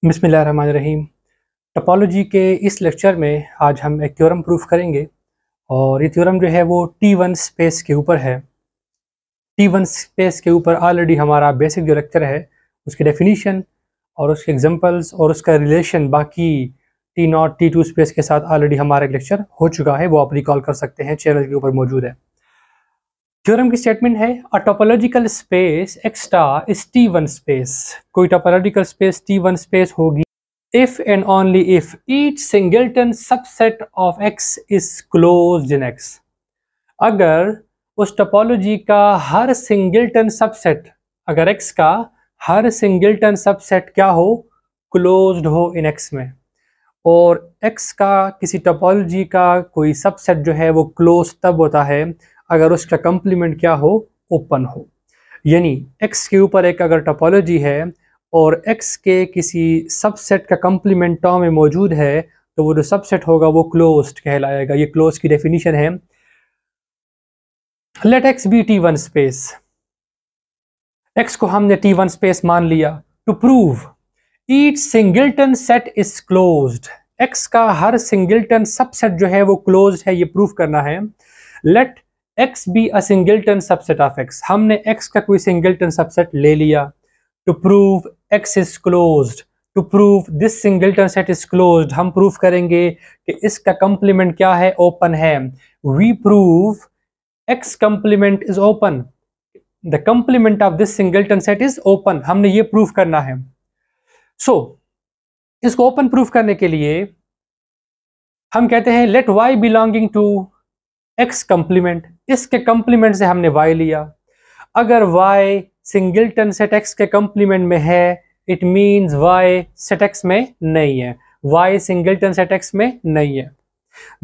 बिस्मिल्लाहिर्रहमानिर्रहीम। टोपोलॉजी के इस लेक्चर में आज हम एक थ्योरम प्रूफ करेंगे और ये थ्योरम जो है वो T1 स्पेस के ऊपर है। T1 स्पेस के ऊपर ऑलरेडी हमारा बेसिक जो लेक्चर है उसकी डेफिनेशन और उसके एग्जांपल्स और उसका रिलेशन बाकी T0 T2 स्पेस के साथ ऑलरेडी हमारा एक लेक्चर हो चुका है, वो आप रिकॉल कर सकते हैं, चैनल के ऊपर मौजूद है। थ्योरम की स्टेटमेंट है अ topological space X star is T1 space. कोई टोपोलॉजिकल स्पेस T1 स्पेस होगी if and only if each singleton subset of X is closed in X। अगर उस टोपोलॉजी का हर सिंगल्टन सबसेट, अगर X का हर सिंगल्टन सबसेट क्या हो, क्लोज्ड हो इन X में, और X का किसी टोपोलॉजी का कोई सबसेट जो है वो क्लोज तब होता है अगर उसका कंप्लीमेंट क्या हो, ओपन हो। यानी X के ऊपर एक अगर टोपोलॉजी है और X के किसी सबसेट का कंप्लीमेंट टर्म में मौजूद है तो वो जो सबसेट होगा वो क्लोज्ड कहलाएगा। ये क्लोज की डेफिनेशन है। Let X be T1 space. X को हमने T1 स्पेस मान लिया। To prove each singleton set is closed, X का हर सिंगल्टन सबसेट जो है वो क्लोज्ड है, ये प्रूफ करना है। Let X be a singleton subset of X। हमने X का कोई सिंगल्टन सबसेट ले लिया। To prove X is closed, to prove this singleton set is closed, हम प्रूफ करेंगे कि इसका कंप्लीमेंट क्या है, ओपन है। We prove X complement is open, the complement of this singleton set is open, हमने ये प्रूफ करना है। So इसको ओपन प्रूफ करने के लिए हम कहते हैं let Y belonging to X complement। इसके कंप्लीमेंट से हमने Y लिया। अगर Y सिंगल्टन सेट X के कंप्लीमेंट में है, it means Y set X में नहीं है, Y सिंगल्टन सेट X में नहीं है।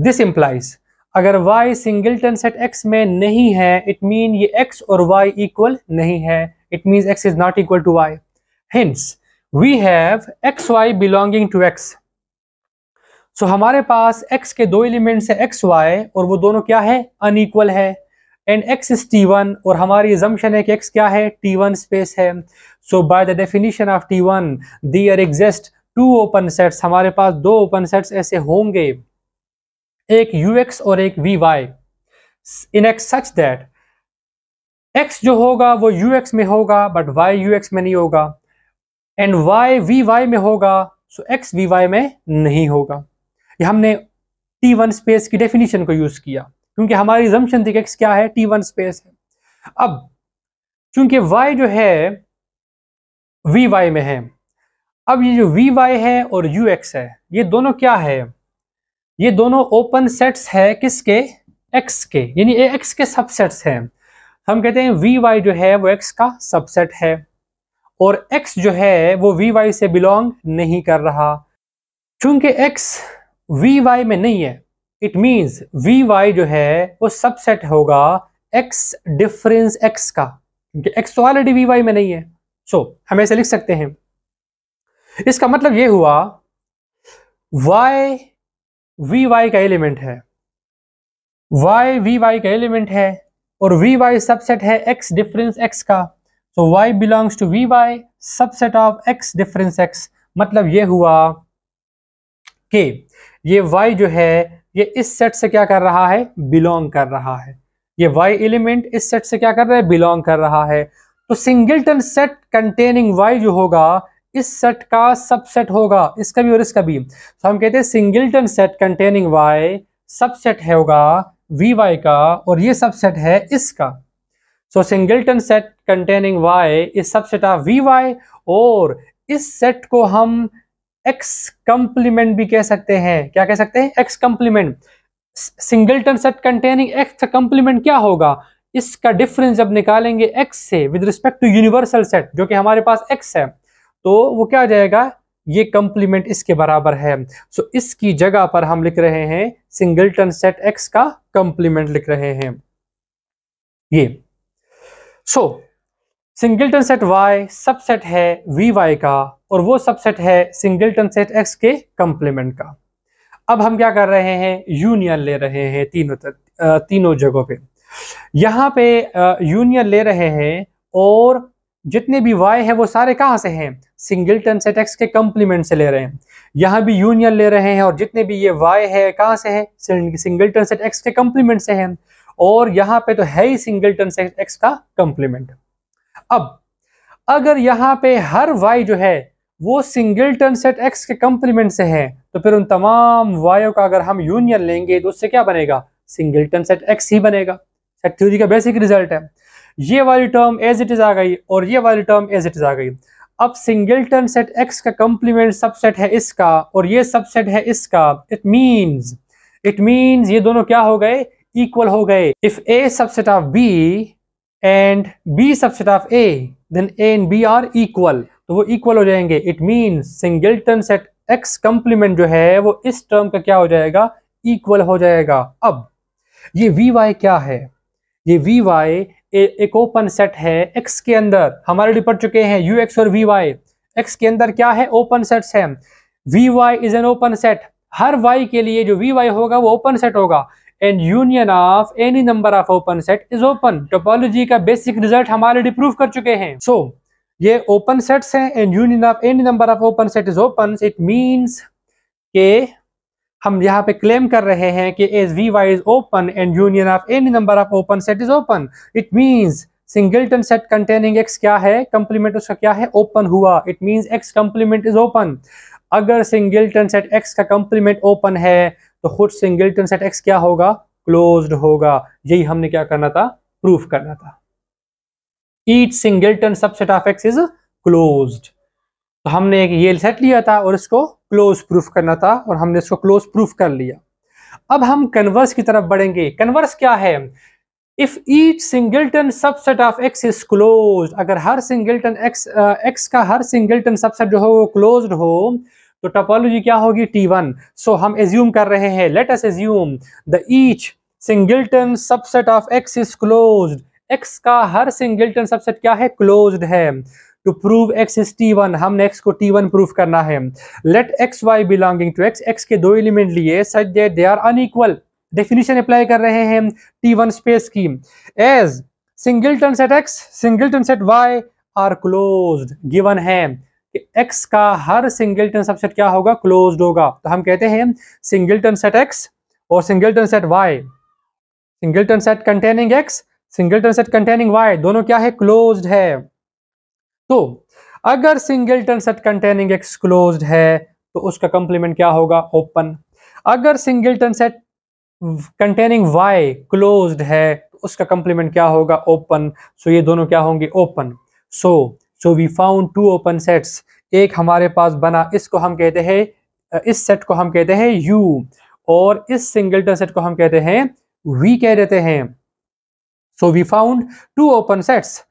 दिस इंप्लाइज अगर Y सिंगल्टन सेट X में नहीं है, इट मीन ये X और Y इक्वल नहीं है, it means X is not equal to Y। Hence we have XY belonging to X। So हमारे पास X के दो एलिमेंट्स है XY और वो दोनों क्या है, अनइक्वल है। एंड X इज T1 और हमारी assumption है कि X क्या है, T1 स्पेस है। So by the definition of T1 there exist two open sets. हमारे पास दो ओपन सेट्स ऐसे होंगे, एक UX और एक VY in X such that X जो होगा वो UX में होगा बट Y UX में नहीं होगा, एंड Y VY में होगा, सो X VY में नहीं होगा। ये हमने T1 स्पेस की डेफिनेशन को यूज किया क्योंकि हमारी assumption थी कि X क्या है, T1 स्पेस है। अब चूंकि Y जो है VY में है, अब ये जो VY है और UX है, ये दोनों क्या है, ये दोनों ओपन सेट्स है किसके, X के, यानी ये X के सबसेट्स हैं। हम कहते हैं VY जो है वो X का सबसेट है और X जो है वो VY से बिलोंग नहीं कर रहा। चूंकि X VY में नहीं है, इट मींस VY जो है वो सबसेट होगा X डिफरेंस X का, क्योंकि X तो ऑलरेडी VY में नहीं है। सो हम ऐसे लिख सकते हैं, इसका मतलब ये हुआ Y VY का एलिमेंट है, Y VY का एलिमेंट है और VY सबसेट है X डिफरेंस X का। So Y belongs to VY subset of X difference X। मतलब ये हुआ कि ये Y जो है ये इस सेट से क्या कर रहा है, बिलोंग कर रहा है। ये Y एलिमेंट इस सेट से क्या कर रहा है, बिलोंग कर रहा है। तो सिंगल्टन सेट कंटेनिंग Y जो होगा इस सेट का सबसेट होगा, इसका भी और इसका भी। तो हम कहते हैं singleton set containing Y subset होगा VY का और ये सबसेट है इसका। So singleton set containing Y is subset of VY और इस सेट को हम X कंप्लीमेंट भी कह सकते हैं। क्या कह सकते हैं, X complement. Singleton set containing X का कंप्लीमेंट क्या होगा, इसका डिफरेंस जब निकालेंगे X से with respect to universal set जो कि हमारे पास X है, तो वो क्या आ जाएगा, ये कंप्लीमेंट इसके बराबर है। सो इसकी जगह पर हम लिख रहे हैं सिंगल्टन सेट X का कंप्लीमेंट लिख रहे हैं ये। सो सिंगल्टन सेट Y सबसेट है VY का और वो सबसेट है सिंगल्टन सेट X के कंप्लीमेंट का। अब हम क्या कर रहे हैं, यूनियन ले रहे हैं तीनों जगहों पे। यहाँ पे यूनियन ले रहे हैं और जितने भी y है वो सारे कहाँ से हैं, सिंगलटन सेट x के कंप्लीमेंट से ले रहे हैं। यहाँ भी यूनियन ले रहे हैं और जितने भी ये y है कहाँ से है, सिंगलटन सेट x के कंप्लीमेंट से है, और यहाँ पे तो है ही सिंगलटन सेट x का कंप्लीमेंट। अब अगर यहाँ पे हर y जो है वो सिंगलटन सेट x के कंप्लीमेंट से है, तो फिर उन तमाम y का अगर हम यूनियन लेंगे तो उससे क्या बनेगा, सिंगलटन सेट x ही बनेगा। सेट थ्योरी का बेसिक रिजल्ट है। ये वाली टर्म एज इट इज आ गई और ये वाली टर्म एज इट इज आ गई। अब सिंगलटन सेट x का कंप्लीमेंट सबसेट है इसका और ये सबसेट है इसका। इट मींस ये दोनों क्या हो गए, इक्वल हो गए। If a subset of b and b subset of a, then a and b are equal, तो वो इक्वल हो जाएंगे। It means singleton set x complement जो है वो इस टर्म का क्या हो जाएगा, इक्वल हो जाएगा। अब ये vy क्या है, ये vy एक ओपन सेट है x के अंदर। हमारे लिए पढ़ चुके हैं ux और vy, x के अंदर क्या है, ओपन सेट्स है। vy is an open set, her y के लिए जो vy होगा वो ओपन सेट होगा। And union of any number of open set is open. Topology का बेसिक रिजल्ट हमारे लिए प्रूव कर चुके हैं। सो ये ओपन सेट्स हैं and union of any number of open set is open. It means के हम यहाँ पे क्लेम कर रहे हैं कि as vy is open and union of any number of open set is open. It means singleton set containing x क्या है, कंप्लीमेंट उसका क्या है, ओपन हुआ। It means x complement is open. अगर सिंगलटन सेट x का complement open है तो खुद सिंगलटन सेट x क्या होगा, क्लोज्ड होगा। यही हमने क्या करना था, प्रूफ करना था। Each singleton subset of x is closed. तो हमने एक ये सेट लिया था और इसको क्लोज प्रूफ करना था और हमने इसको क्लोज प्रूफ कर लिया। अब हम कन्वर्स की तरफ बढ़ेंगे। कन्वर्स क्या है, if each singleton subset of x is closed, अगर हर सिंगलटन x का हर सिंगलटन सबसेट जो हो वो क्लोज्ड हो तो टोपोलॉजी क्या होगी, T1। सो हम एज्यूम कर रहे हैं, let us assume the each singleton subset of x is closed. x का हर सिंगलटन सबसेट क्या है, क्लोज्ड है। To prove x is T1, हमने x को T1 प्रूफ करना है। Let X Y belonging to x, x के दो एलिमेंट लिए such that they are unequal. Definition apply कर रहे हैं T1 स्पेस की। As singleton set x, singleton set y are closed, given है कि x का हर सिंगलटन सबसेट क्या होगा, क्लोज्ड होगा। तो हम कहते हैं सिंगलटन सेट x और singleton set y, singleton set containing x, singleton set containing y, दोनों क्या है, क्लोज्ड है। तो अगर singleton set containing x closed है तो उसका कंप्लीमेंट क्या होगा, ओपन। अगर singleton set containing y closed है तो उसका कंप्लीमेंट क्या होगा, ओपन। सो ये दोनों क्या होंगे, open. So we found two open sets. एक हमारे पास बना, इसको हम कहते हैं, इस सेट को हम कहते हैं u और इस सिंगलटन सेट को हम कहते हैं v कह देते हैं। So we found two open sets.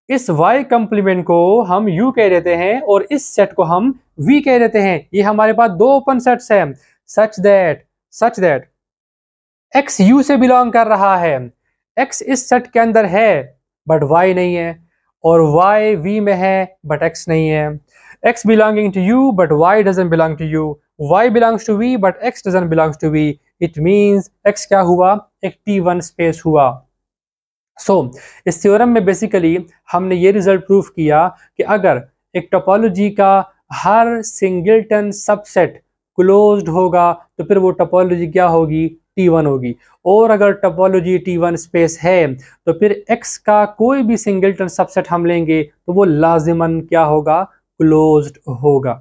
इस y कंप्लीमेंट को हम u कह देते हैं और इस सेट को हम v कह देते हैं। ये हमारे पास दो ओपन सेट्स हैं सच दैट x u से बिलोंग कर रहा है, x इस सेट के अंदर है बट y नहीं है, और y v में है बट x नहीं है। x belonging to u but y doesn't belong to u, y belongs to v but x doesn't belong to v। it means x क्या हुआ, एक T1 स्पेस हुआ। इस थ्योरम में बेसिकली हमने ये रिजल्ट प्रूफ किया कि अगर एक टोपोलॉजी का हर सिंगलटन सबसेट क्लोज्ड होगा तो फिर वो टोपोलॉजी क्या होगी, T1 होगी। और अगर टोपोलॉजी T1 स्पेस है तो फिर x का कोई भी सिंगलटन सबसेट हम लेंगे तो वो लाजिमन क्या होगा, क्लोज्ड होगा।